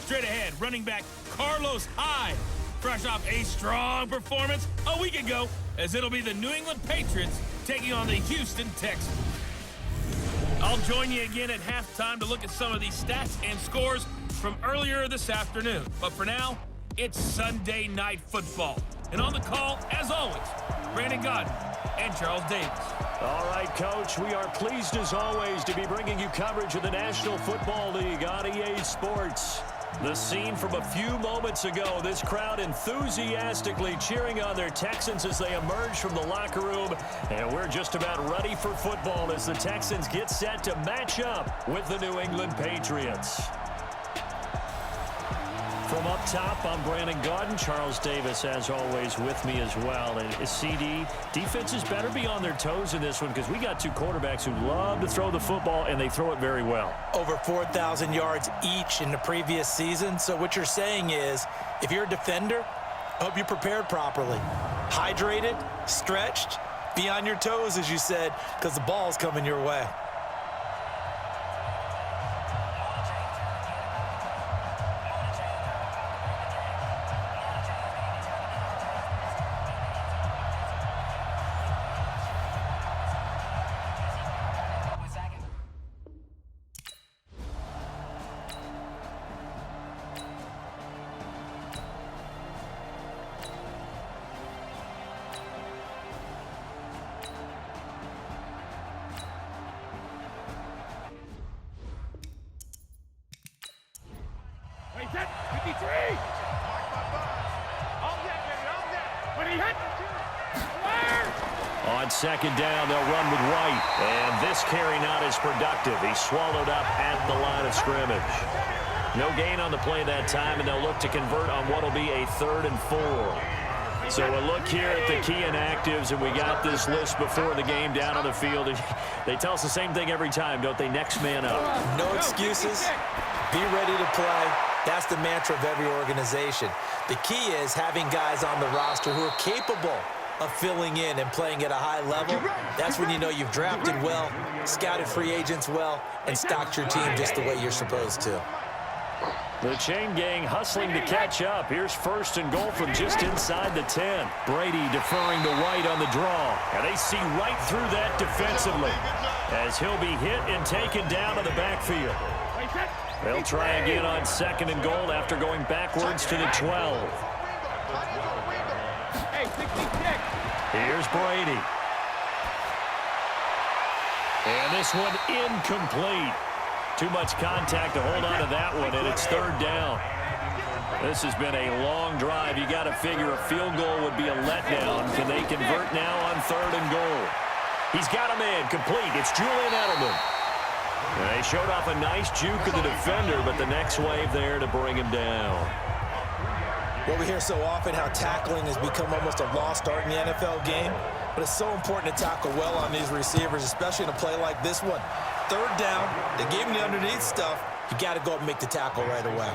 Straight ahead, running back Carlos Hyde, fresh off a strong performance a week ago, as it'll be the New England Patriots taking on the Houston Texans. I'll join you again at halftime to look at some of these stats and scores from earlier this afternoon. But for now, it's Sunday Night Football. And on the call, as always, Brandon Godden and Charles Davis. All right, Coach, we are pleased as always to be bringing you coverage of the National Football League on EA Sports. The scene from a few moments ago, this crowd enthusiastically cheering on their Texans as they emerge from the locker room. And we're just about ready for football as the Texans get set to match up with the New England Patriots. From up top, I'm Brandon Godden. Charles Davis, as always, with me as well. And CD, defenses better be on their toes in this one because we got two quarterbacks who love to throw the football, and they throw it very well. Over 4,000 yards each in the previous season. So what you're saying is, if you're a defender, I hope you're prepared properly. Hydrated, stretched, be on your toes, as you said, because the ball's coming your way. On second down, they'll run with White. And this carry not as productive. He's swallowed up at the line of scrimmage. No gain on the play that time, and they'll look to convert on what will be a 3rd and 4. So a look here at the key inactives, and we got this list before the game down on the field. They tell us the same thing every time, don't they? Next man up. No excuses. Be ready to play. That's the mantra of every organization. The key is having guys on the roster who are capable of filling in and playing at a high level. That's when you know you've drafted well, scouted free agents well, and stocked your team just the way you're supposed to. The chain gang hustling to catch up. Here's 1st and goal from just inside the 10. Brady deferring to White on the draw. And they see right through that defensively as he'll be hit and taken down to the backfield. They'll try again on 2nd and goal after going backwards to the 12. Here's Brady. And this one incomplete. Too much contact to hold on to that one, and it's 3rd down. This has been a long drive. You got to figure a field goal would be a letdown. Can they convert now on 3rd and goal? He's got a man complete. It's Julian Edelman. And they showed off a nice juke of the defender, but the next wave there to bring him down. Well, we hear so often how tackling has become almost a lost art in the NFL game, but it's so important to tackle well on these receivers, especially in a play like this one. 3rd down, they gave him the underneath stuff. You got to go up and make the tackle right away.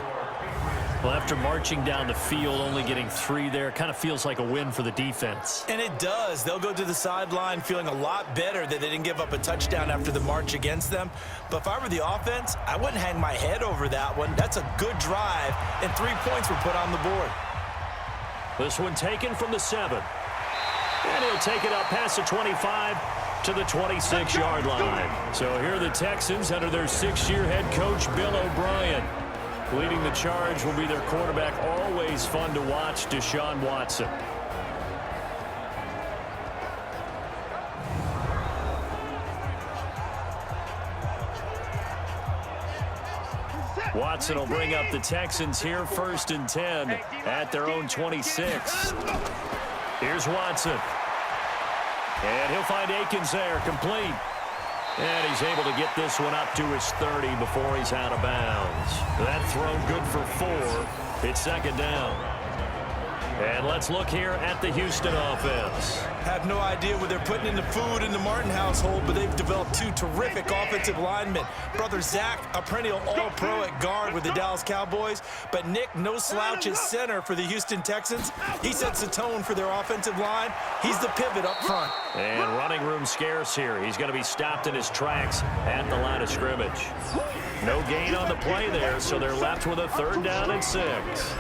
Well, after marching down the field, only getting 3 there, kind of feels like a win for the defense. And it does. They'll go to the sideline feeling a lot better that they didn't give up a touchdown after the march against them. But if I were the offense, I wouldn't hang my head over that one. That's a good drive, and 3 points were put on the board. This one taken from the 7. And he'll take it up past the 25 to the 26-yard line. So here are the Texans under their 6th-year head coach, Bill O'Brien. Leading the charge will be their quarterback, always fun to watch, Deshaun Watson. Watson will bring up the Texans here, 1st and 10 at their own 26. Here's Watson. And he'll find Akins there, complete. And he's able to get this one up to his 30 before he's out of bounds. That throw good for 4. It's 2nd down. And let's look here at the Houston offense. Have no idea what they're putting in the food in the Martin household, but they've developed two terrific offensive linemen. Brother Zach, a perennial all-pro at guard with the Dallas Cowboys, but Nick, no slouch at center for the Houston Texans. He sets the tone for their offensive line. He's the pivot up front. And running room scarce here. He's going to be stopped in his tracks at the line of scrimmage. No gain on the play there, so they're left with a 3rd down and 6.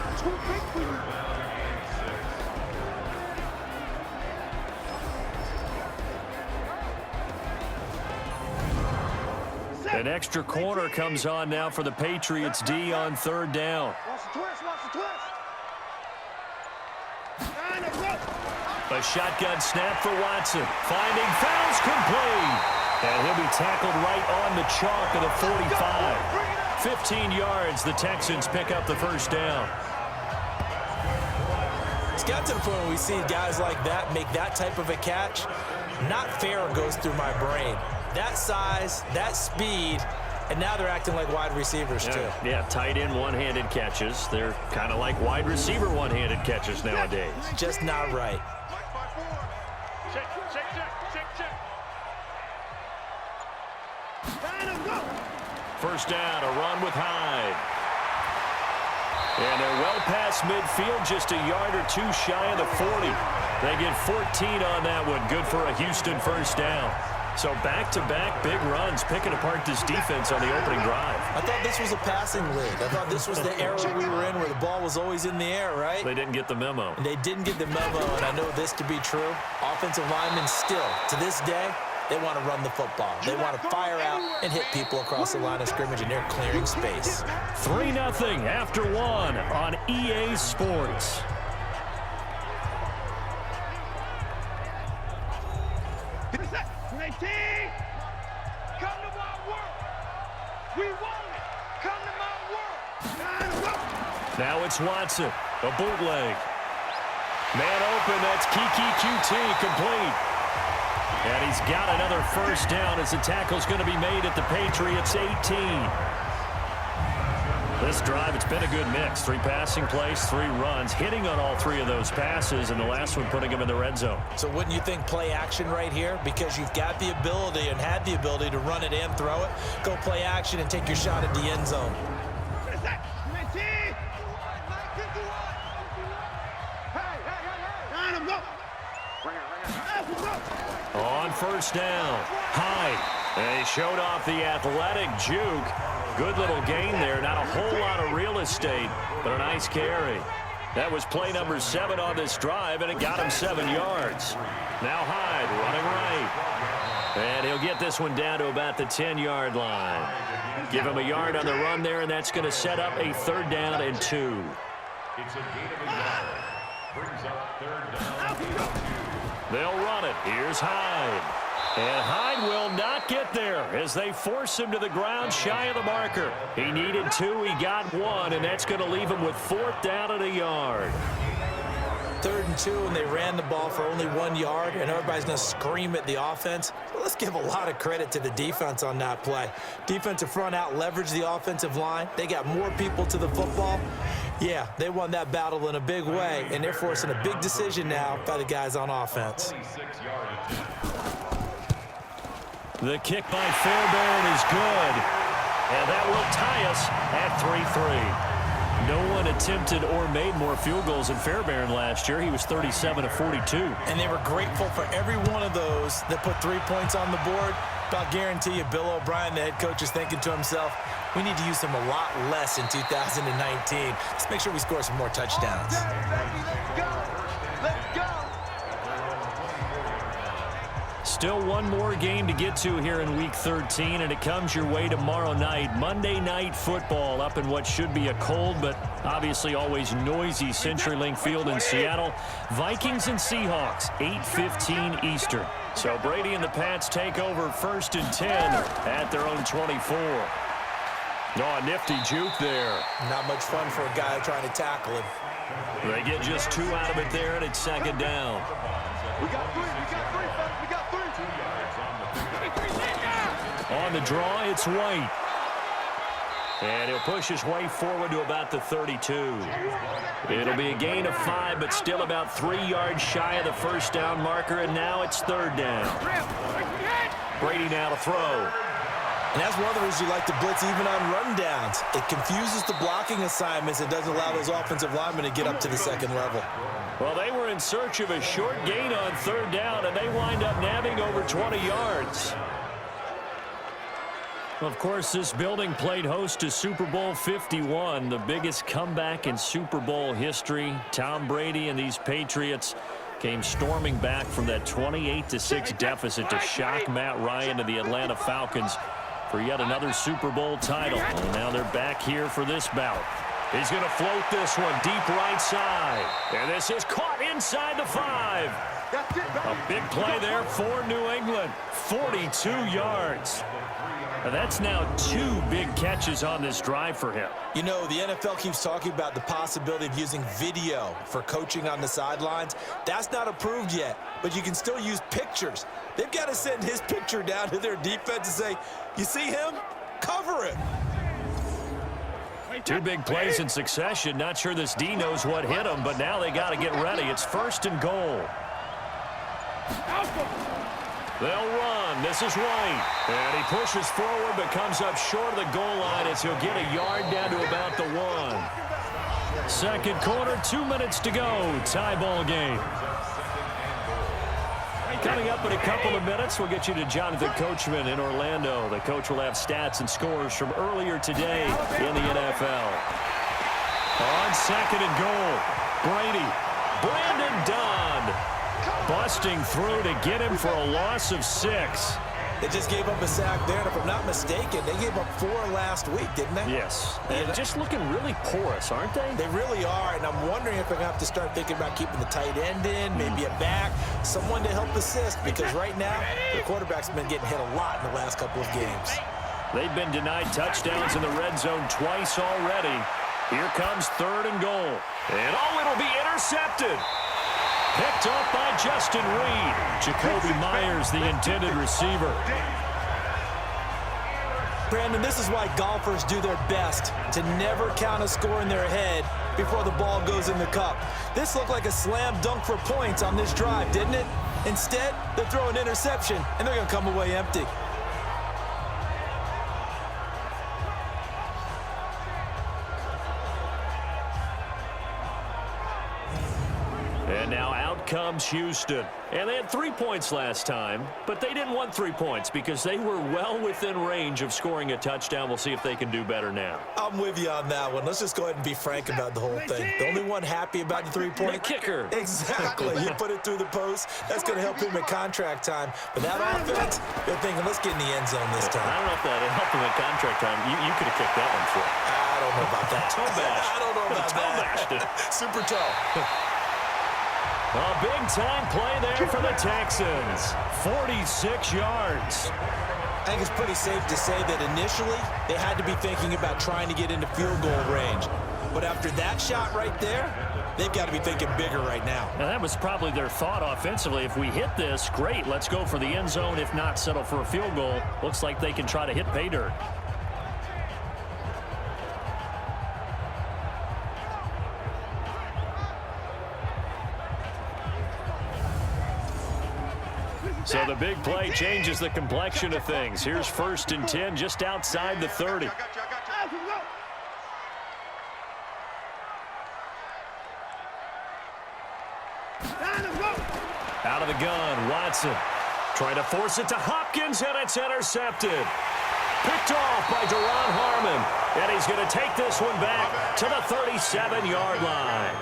An extra corner comes on now for the Patriots D on 3rd down. A shotgun snap for Watson. Finding fouls complete. And he'll be tackled right on the chalk of the 45. 15 yards, the Texans pick up the 1st down. It's got to the point where we see guys like that make that type of a catch. Not fair goes through my brain. That size, that speed, and now they're acting like wide receivers too. Yeah, tight end one-handed catches. They're kind of like wide receiver one-handed catches nowadays. Just not right. First down, a run with Hyde. And they're well past midfield, just a yard or two shy of the 40. They get 14 on that one. Good for a Houston 1st down. So back-to-back big runs, picking apart this defense on the opening drive. I thought this was a passing league. I thought this was the era we were in where the ball was always in the air, right? They didn't get the memo. They didn't get the memo, and I know this to be true. Offensive linemen still, to this day, they want to run the football. They want to fire out and hit people across the line of scrimmage, and they're clearing space. 3-0 after 1 on EA Sports. Now it's Watson, a bootleg. Man open, that's Kiki QT, complete. And he's got another 1st down as the tackle's going to be made at the Patriots 18. This drive, it's been a good mix. 3 passing plays, 3 runs, hitting on all 3 of those passes, and the last one putting him in the red zone. So wouldn't you think play action right here? Because you've got the ability and had the ability to run it and throw it. Go play action and take your shot at the end zone. On 1st down, Hyde. And he showed off the athletic juke. Good little gain there. Not a whole lot of real estate, but a nice carry. That was play number 7 on this drive, and it got him 7 yards. Now Hyde running right. And he'll get this one down to about the 10-yard line. Give him a yard on the run there, and that's going to set up a 3rd down and 2. It's a gain of a yard. Brings up 3rd down. They'll run it. Here's Hyde. And Hyde will not get there as they force him to the ground shy of the marker. He needed 2. He got 1, and that's going to leave him with 4th down and a yard. 3rd and 2, and they ran the ball for only 1 yard, and everybody's going to scream at the offense. But let's give a lot of credit to the defense on that play. Defensive front out leveraged the offensive line. They got more people to the football. Yeah, they won that battle in a big way, and they're forcing a big decision now by the guys on offense. The kick by Fairbairn is good, and that will tie us at 3-3. No one attempted or made more field goals than Fairbairn last year. He was 37 of 42. And they were grateful for every one of those that put 3 points on the board. But I'll guarantee you, Bill O'Brien, the head coach, is thinking to himself, we need to use him a lot less in 2019. Let's make sure we score some more touchdowns. Let's go. Still one more game to get to here in Week 13, and it comes your way tomorrow night. Monday Night Football up in what should be a cold but obviously always noisy CenturyLink Field in Seattle. Vikings and Seahawks, 8:15 Eastern. So Brady and the Pats take over 1st and 10 at their own 24. Oh, a nifty juke there. Not much fun for a guy trying to tackle him. They get just 2 out of it there, and it's 2nd down. We got 3, fellas. We got 3. On the draw, it's White. And he'll push his way forward to about the 32. It'll be a gain of 5, but still about 3 yards shy of the first down marker, and now it's third down. Brady now to throw. And that's one of the reasons you like to blitz even on rundowns. It confuses the blocking assignments. It doesn't allow those offensive linemen to get up to the second level. Well, they were in search of a short gain on third down, and they wind up nabbing over 20 yards. Of course, this building played host to Super Bowl 51, the biggest comeback in Super Bowl history. Tom Brady and these Patriots came storming back from that 28-6 deficit to shock Matt Ryan and the Atlanta Falcons for yet another Super Bowl title. And now they're back here for this bout. He's going to float this one deep right side. And this is caught inside the 5. A big play there for New England. 42 yards. And that's now 2 big catches on this drive for him. You know, the NFL keeps talking about the possibility of using video for coaching on the sidelines. That's not approved yet, but you can still use pictures. They've got to send his picture down to their defense and say, you see him? Cover him. 2 big plays in succession. Not sure this D knows what hit him, but now they got to get ready. It's first and goal. They'll run. This is White. And he pushes forward but comes up short of the goal line as he'll get a yard down to about the 1. Second quarter, 2 minutes to go. Tie ball game. Coming up in a couple of minutes, we'll get you to Jonathan Coachman in Orlando. The coach will have stats and scores from earlier today in the NFL. On second and goal, Brady. Brandon Dunn busting through to get him for a loss of 6. They just gave up a sack there, and if I'm not mistaken, they gave up 4 last week, didn't they? Yes. And just looking really porous, aren't they? They really are, and I'm wondering if they're going to have to start thinking about keeping the tight end in, maybe a back, someone to help assist, because right now, the quarterback's been getting hit a lot in the last couple of games. They've been denied touchdowns in the red zone twice already. Here comes third and goal. And it'll be intercepted. Picked up by Justin Reed. Jacoby Myers, the intended receiver. Brandon, this is why golfers do their best to never count a score in their head before the ball goes in the cup. This looked like a slam dunk for points on this drive, didn't it? Instead, they throw an interception, and they're going to come away empty. And now out comes Houston. And they had 3 points last time, but they didn't want 3 points because they were well within range of scoring a touchdown. We'll see if they can do better now. I'm with you on that one. Let's just go ahead and be frank about the whole thing. The only one happy about the 3-point. The kicker. Exactly. You put it through the post. That's going to help him at contract time. But that offense, they're thinking, let's get in the end zone this time. I don't know if that helped him at contract time. You could have kicked that one for him. I don't know about that. Toe bash. I don't know about that. Super toe. A big-time play there for the Texans. 46 yards. I think it's pretty safe to say that initially they had to be thinking about trying to get into field goal range. But after that shot right there, they've got to be thinking bigger right now. Now, that was probably their thought offensively. If we hit this, great, let's go for the end zone. If not, settle for a field goal. Looks like they can try to hit pay dirt. So the big play changes the complexion of things. Here's first and 10 just outside the 30. Out of the gun, Watson. Trying to force it to Hopkins, and it's intercepted. Picked off by Duron Harmon. And he's going to take this one back to the 37-yard line.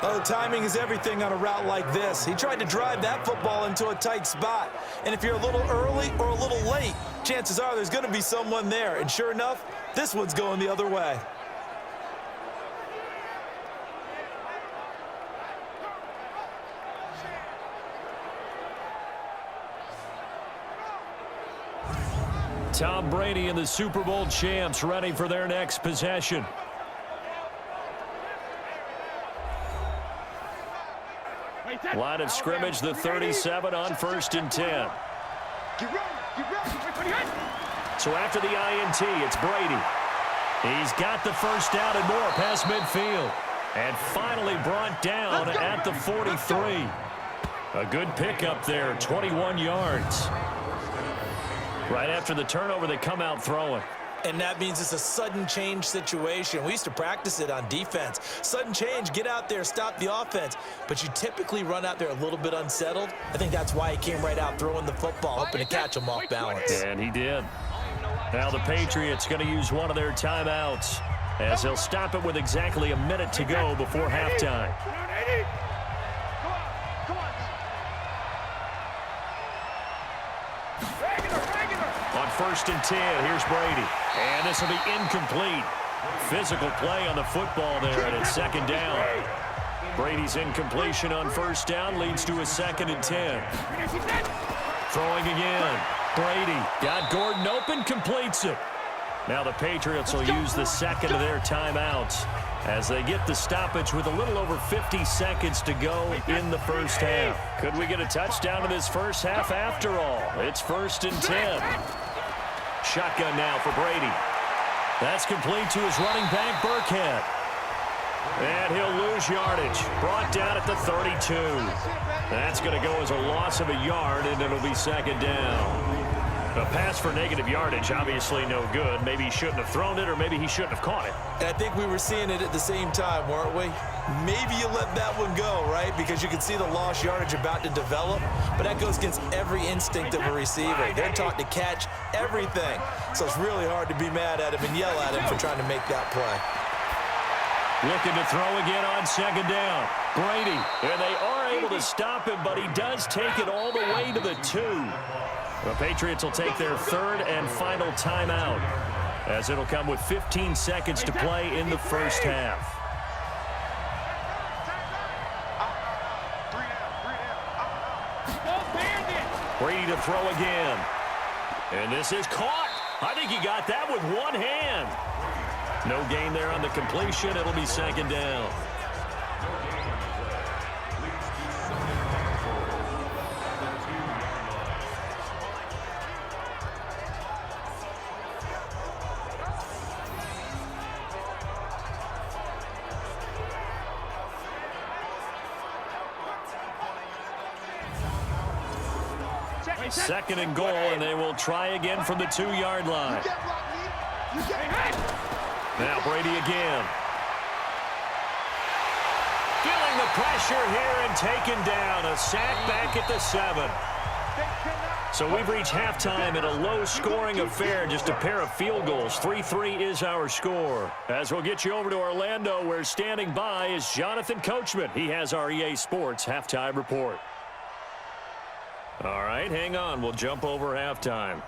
Oh, timing is everything on a route like this. He tried to drive that football into a tight spot. And if you're a little early or a little late, chances are there's going to be someone there. And sure enough, this one's going the other way. Tom Brady and the Super Bowl champs ready for their next possession. Line of scrimmage, the 37 on first and 10. It's So after the INT, it's Brady. He's got the first down and more past midfield. And finally brought down at the 43. A good pickup there, 21 yards. Right after the turnover, they come out throwing. And that means it's a sudden change situation. We used to practice it on defense. Sudden change, get out there, stop the offense. But you typically run out there a little bit unsettled. I think that's why he came right out throwing the football, hoping to catch him off balance. And he did. Now the Patriots going to use one of their timeouts as they'll stop it with exactly a minute to go before halftime. On 1st and 10, here's Brady. And this will be incomplete. Physical play on the football there, and it's 2nd down. Brady's incompletion on 1st down leads to a 2nd and 10. Throwing again. Brady got Gordon open, completes it. Now the Patriots will use the 2nd of their timeouts as they get the stoppage with a little over 50 seconds to go in the 1st half. Could we get a touchdown in this 1st half after all? It's 1st and 10. Shotgun now for Brady. That's complete to his running back, Burkhead. And he'll lose yardage. Brought down at the 32. That's going to go as a loss of a yard, and it'll be 2nd down. A pass for negative yardage, obviously no good. Maybe he shouldn't have thrown it, or maybe he shouldn't have caught it. And I think we were seeing it at the same time, weren't we? Maybe you let that one go, right? Because you can see the lost yardage about to develop. But that goes against every instinct of a receiver. They're taught to catch everything. So it's really hard to be mad at him and yell at him for trying to make that play. Looking to throw again on 2nd down. Brady, and they are able to stop him, but he does take it all the way to the 2. The Patriots will take their 3rd and final timeout, as it'll come with 15 seconds to play in the 1st half. Brady to throw again. And this is caught. I think he got that with one hand. No gain there on the completion. It'll be 2nd down. Second and goal, and they will try again from the 2-yard line. Now Brady again. Feeling the pressure here and taken down. A sack back at the 7. So we've reached halftime in a low-scoring affair, just a pair of field goals. 3-3 is our score. As we'll get you over to Orlando, where standing by is Jonathan Coachman. He has our EA Sports halftime report. All right, hang on. We'll jump over halftime.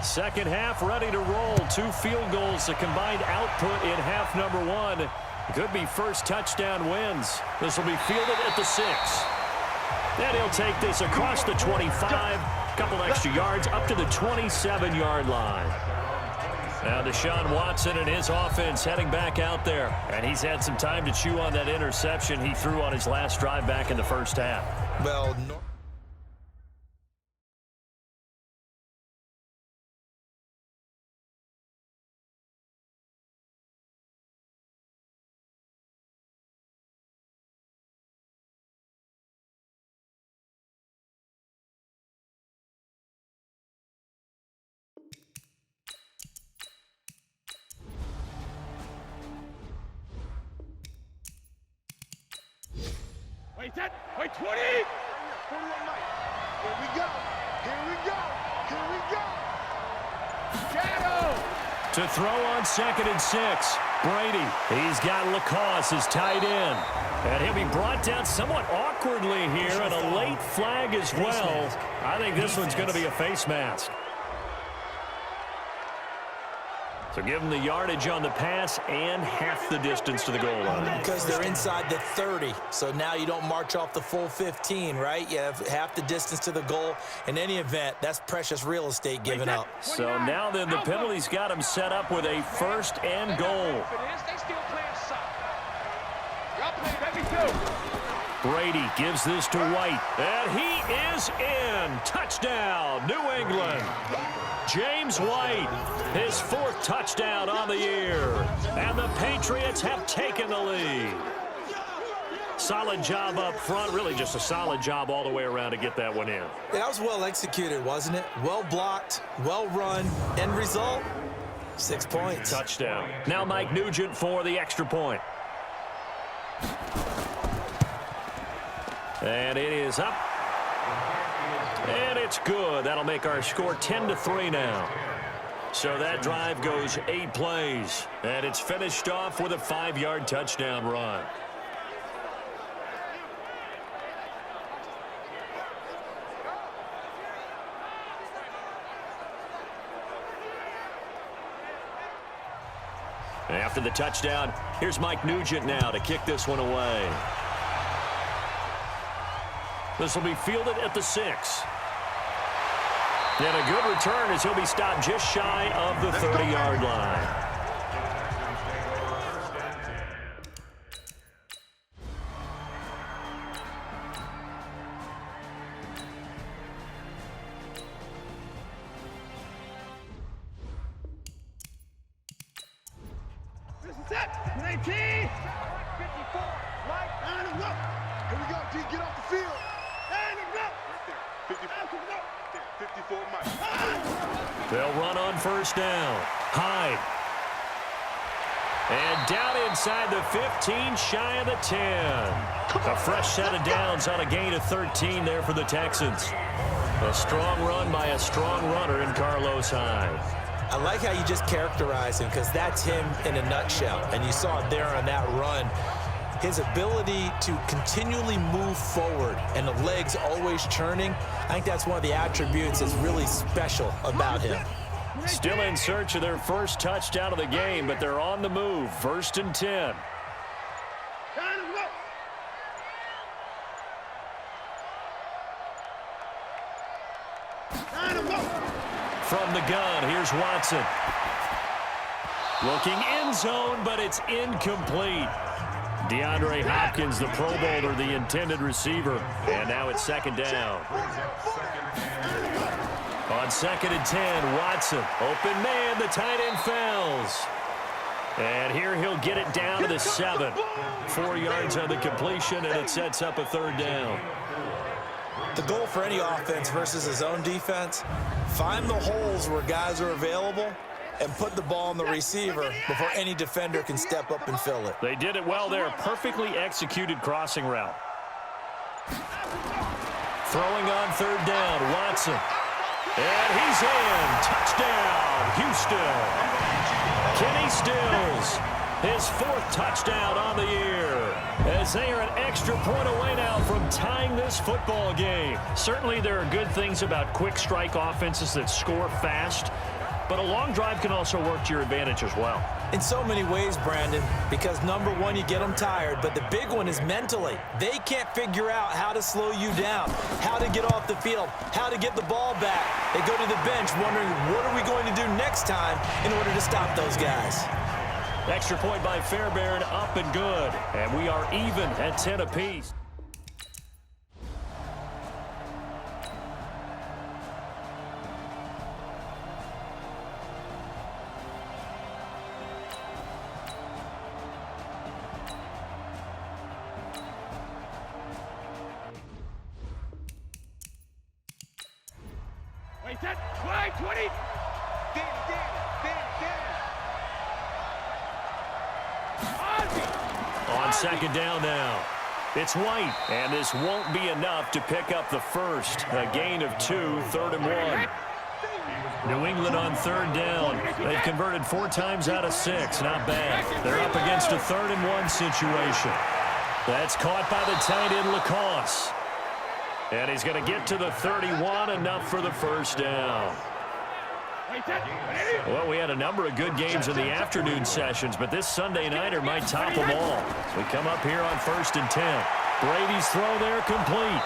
2nd half ready to roll. 2 field goals, the combined output in half number 1. Could be first touchdown wins. This will be fielded at the 6. Then he'll take this across the 25. Couple extra yards up to the 27-yard line. Now Deshaun Watson and his offense heading back out there. And he's had some time to chew on that interception he threw on his last drive back in the 1st half. Well, no. Wait, 20! 41 Mike. Here we go. Here we go. Here we go. Shadow. To throw on 2nd and 6. Brady. He's got Lacoste as tight end. And he'll be brought down somewhat awkwardly here, and a late flag as well. I think this one's going to be a face mask. So give them the yardage on the pass and half the distance to the goal line. Because they're inside the 30, so now you don't march off the full 15, right? You have half the distance to the goal. In any event, that's precious real estate given up. So now then the penalty's got him set up with a 1st and goal. Brady gives this to White, and he is in. Touchdown, New England. James White, his 4th touchdown on the year, and the Patriots have taken the lead. Solid job up front, really just a solid job all the way around to get that one in. Yeah, that was well executed, wasn't it? Well blocked, well run. End result, 6 points. Touchdown. Now Mike Nugent for the extra point. And it is up. And it's good. That'll make our score 10-3 now. So that drive goes 8 plays. And it's finished off with a 5-yard touchdown run. After the touchdown, here's Mike Nugent now to kick this one away. This will be fielded at the 6. And a good return as he'll be stopped just shy of the 30-yard line. Set, 19, 54, Mike, and a rope. Here we go, G, get off the field. And a rope. Right there, 54, Mike. They'll run on first down. Hyde. And down inside the 15, shy of the 10. A fresh set of downs on a gain of 13 there for the Texans. A strong run by a strong runner in Carlos Hyde. I like how you just characterize him because that's him in a nutshell. And you saw it there on that run. His ability to continually move forward and the legs always churning, I think that's one of the attributes that's really special about him. Still in search of their first touchdown of the game, but they're on the move. 1st and 10. From the gun, here's Watson. Looking end zone, but it's incomplete. DeAndre Hopkins, the Pro Bowler, the intended receiver. And now it's 2nd down. On 2nd and 10, Watson. Open man, the tight end fails. And here he'll get it down to the 7. 4 yards on the completion, and it sets up a 3rd down. The goal for any offense versus his own defense, find the holes where guys are available and put the ball on the receiver before any defender can step up and fill it. They did it well there. Perfectly executed crossing route. Throwing on 3rd down, Watson. And he's in. Touchdown, Houston. Kenny Stills, his 4th touchdown on the year, as they are an extra point away now from tying this football game. Certainly there are good things about quick strike offenses that score fast, but a long drive can also work to your advantage as well. In so many ways, Brandon, because number one, you get them tired, but the big one is mentally. They can't figure out how to slow you down, how to get off the field, how to get the ball back. They go to the bench wondering, what are we going to do next time in order to stop those guys? Extra point by Fairbairn, up and good. And we are even at 10 apiece. Wait, that 20. On 2nd down now. It's White, and this won't be enough to pick up the first. A gain of 2, 3rd and 1. New England on 3rd down. They've converted 4 times out of 6. Not bad. They're up against a 3rd and 1 situation. That's caught by the tight end, Lacoste. And he's going to get to the 31, enough for the first down. Well, we had a number of good games in the afternoon sessions, but this Sunday nighter might top them all. We come up here on 1st and 10. Brady's throw there complete.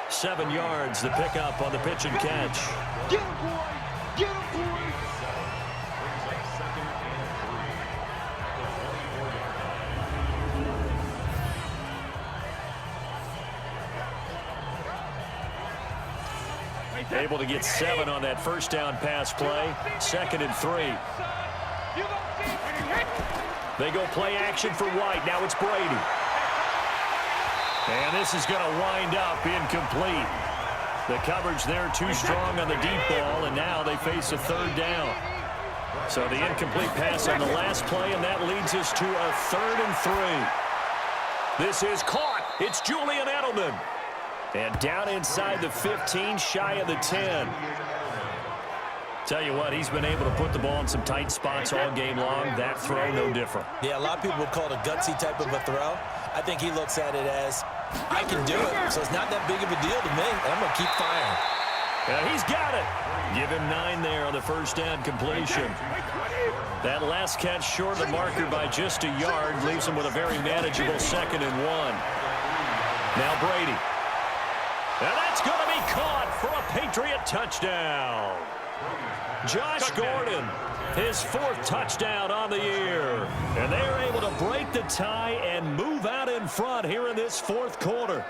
7 yards, the pickup on the pitch and catch. Get him, boy! Get him, boy! Able to get 7 on that first down pass play. 2nd and 3. They go play action for White. Now it's Brady. And this is going to wind up incomplete. The coverage there too strong on the deep ball, and now they face a 3rd down. So the incomplete pass on the last play, and that leads us to a 3rd and 3. This is caught. It's Julian Edelman. And down inside the 15, shy of the 10. Tell you what, he's been able to put the ball in some tight spots all game long. That throw, no different. Yeah, a lot of people would call it a gutsy type of a throw. I think he looks at it as, I can do it, so it's not that big of a deal to me, and I'm going to keep firing. He's got it. Give him 9 there on the first down completion. That last catch short of the marker by just a yard leaves him with a very manageable 2nd and 1. Now Brady. And that's going to be caught for a Patriot touchdown. Josh Gordon, his 4th touchdown on the year. And they're able to break the tie and move out in front here in this 4th quarter.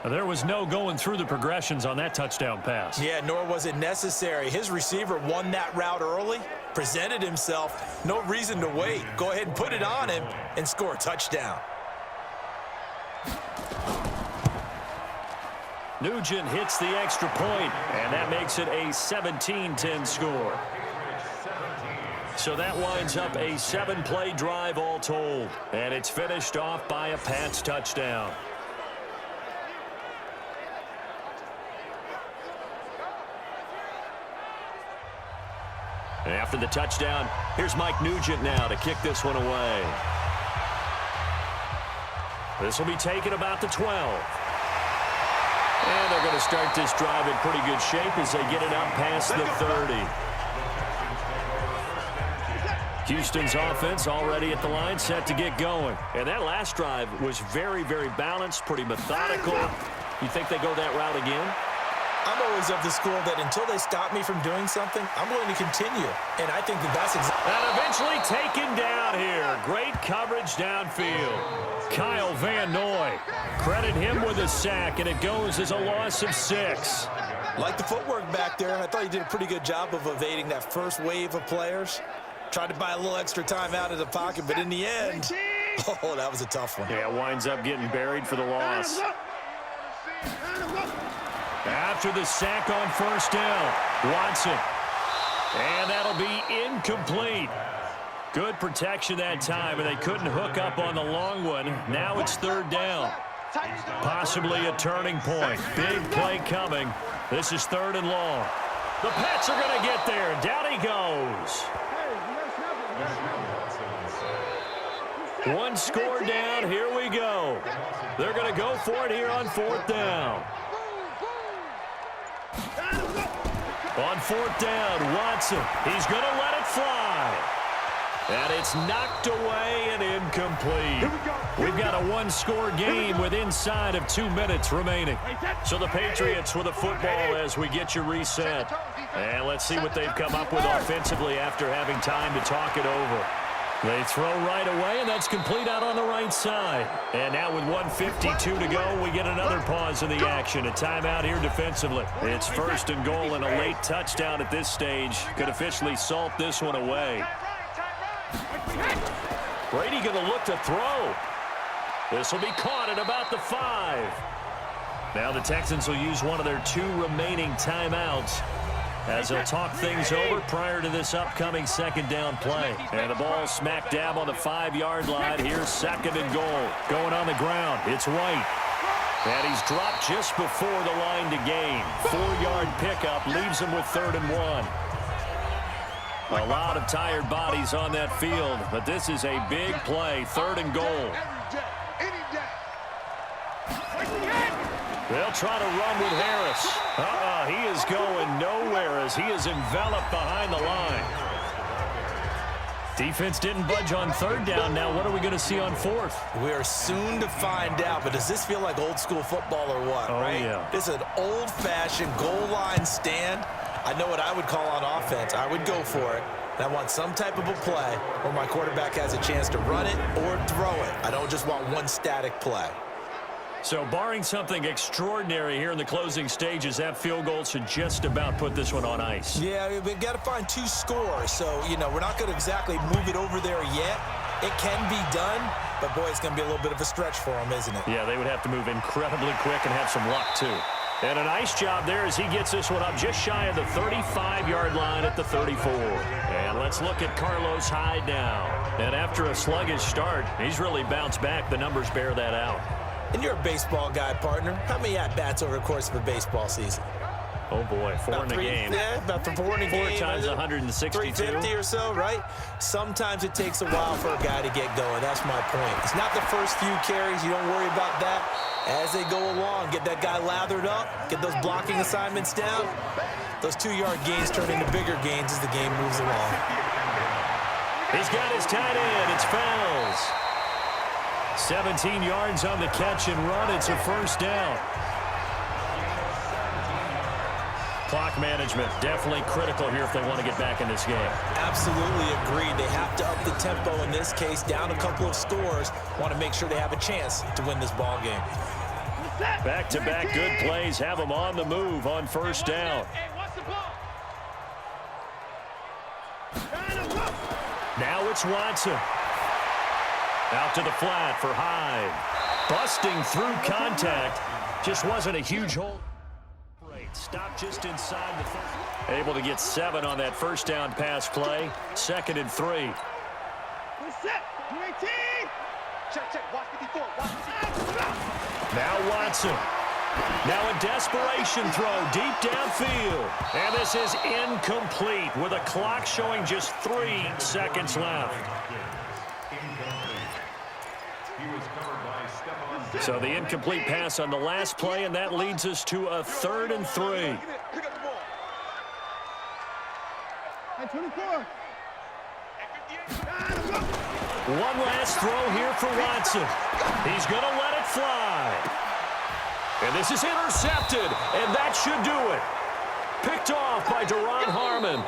There was no going through the progressions on that touchdown pass. Yeah, nor was it necessary. His receiver won that route early, presented himself, no reason to wait. Go ahead and put it on him and score a touchdown. Nugent hits the extra point, and that makes it a 17-10 score. So that winds up a 7-play drive all told, and it's finished off by a Pats touchdown. After the touchdown, here's Mike Nugent now to kick this one away. This will be taken about the 12. And they're going to start this drive in pretty good shape as they get it out past the 30. Houston's offense already at the line, set to get going. And that last drive was very, very balanced, pretty methodical. You think they go that route again? I'm always of the school that until they stop me from doing something, I'm going to continue. And I think that's exactly. And eventually taken down here. Great coverage downfield. Kyle Van Noy. Credit him with a sack, and it goes as a loss of 6. Like the footwork back there, I thought he did a pretty good job of evading that first wave of players. Tried to buy a little extra time out of the pocket, but in the end, oh, that was a tough one. Yeah, winds up getting buried for the loss. After the sack on first down, Watson. And that'll be incomplete. Good protection that time, and they couldn't hook up on the long one. Now it's 3rd down. Possibly a turning point. Big play coming. This is 3rd and long. The Pats are going to get there. Down he goes. 1 score down. Here we go. They're going to go for it here on 4th down. On 4th down, Watson. He's going to let it fly. And it's knocked away and incomplete. We've got a 1-score game with inside of 2 minutes remaining. So the Patriots with a football as we get you reset. And let's see what they've come up with offensively after having time to talk it over. They throw right away, and that's complete out on the right side. And now with 1:52 to go, we get another pause in the action. A timeout here defensively. It's 1st and goal, and a late touchdown at this stage could officially salt this one away. Brady going to look to throw. This will be caught at about the 5. Now the Texans will use one of their 2 remaining timeouts as they'll talk things over prior to this upcoming 2nd down play. And the ball smack dab on the 5-yard line. Here's 2nd and goal. Going on the ground, it's White. And he's dropped just before the line to gain. 4-yard pickup leaves him with 3rd and 1. A lot of tired bodies on that field, but this is a big play. 3rd and goal. They'll try to run with Harris. He is going nowhere as he is enveloped behind the line. Defense didn't budge on 3rd down. Now what are we going to see on 4th? We are soon to find out, but does this feel like old school football or what, right? Yeah. This is an old-fashioned goal line stand. I know what I would call on offense. I would go for it. And I want some type of a play where my quarterback has a chance to run it or throw it. I don't just want one static play. So barring something extraordinary here in the closing stages, that field goal should just about put this one on ice. Yeah, we've got to find 2 scores. So, you know, we're not going to exactly move it over there yet. It can be done, but, boy, it's going to be a little bit of a stretch for them, isn't it? Yeah, they would have to move incredibly quick and have some luck, too. And a nice job there as he gets this one up just shy of the 35-yard line at the 34. And let's look at Carlos Hyde now. And after a sluggish start, he's really bounced back. The numbers bear that out. And you're a baseball guy, partner. How many at-bats over the course of a baseball season? Oh, boy, 4 in a game. Yeah, about 4 in a game. 4 times 162. 350 or so, right? Sometimes it takes a while for a guy to get going. That's my point. It's not the first few carries. You don't worry about that. As they go along, get that guy lathered up, get those blocking assignments down. Those 2-yard gains turn into bigger gains as the game moves along. He's got his tight end. It's Fells. 17 yards on the catch and run. It's a first down. Clock management definitely critical here if they want to get back in this game. Absolutely agreed. They have to up the tempo in this case, down a couple of scores. Want to make sure they have a chance to win this ball game. Back-to-back good plays have them on the move on first down. Now it's Watson. Out to the flat for Hyde. Busting through contact. Just wasn't a huge hole. Stop just inside the 30. Able to get 7 on that first down pass play. 2nd and 3. Now Watson. Now a desperation throw deep downfield. And this is incomplete with a clock showing just 3 seconds left. So the incomplete pass on the last play, and that leads us to a 3rd and 3. One last throw here for Watson. He's going to let it fly. And this is intercepted, and that should do it. Picked off by Duron Harmon.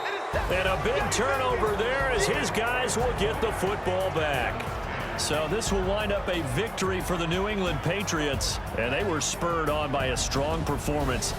And a big turnover there as his guys will get the football back. So this will wind up a victory for the New England Patriots, and they were spurred on by a strong performance.